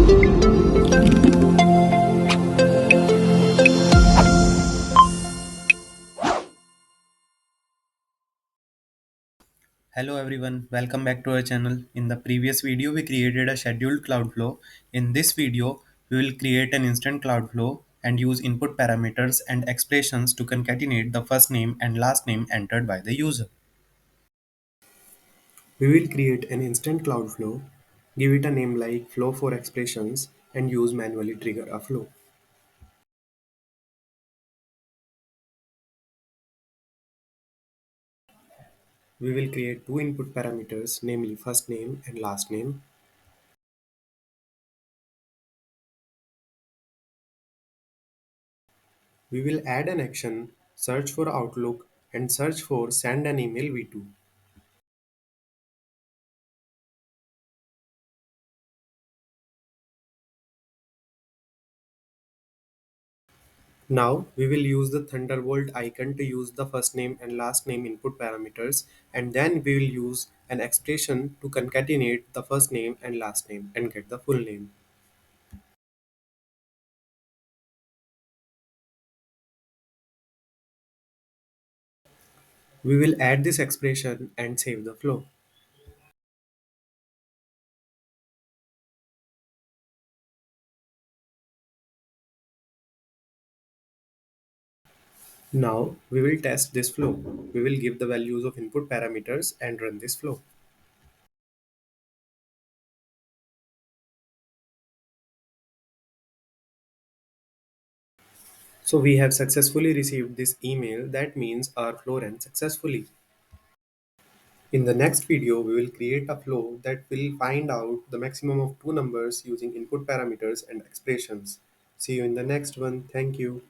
Hello everyone, welcome back to our channel. In the previous video, we created a scheduled Cloudflow. In this video, we will create an instant Cloudflow and use input parameters and expressions to concatenate the first name and last name entered by the user. We will create an instant Cloudflow, give it a name like flow for expressions and use manually trigger a flow. We will create two input parameters, namely first name and last name. We will add an action, search for Outlook and search for send an email v2. Now we will use the Thunderbolt icon to use the first name and last name input parameters, and then we will use an expression to concatenate the first name and last name and get the full name. We will add this expression and save the flow. Now we will test this flow. We will give the values of input parameters and run this flow. So we have successfully received this email. That means our flow ran successfully. In the next video, we will create a flow that will find out the maximum of two numbers using input parameters and expressions. See you in the next one. Thank you.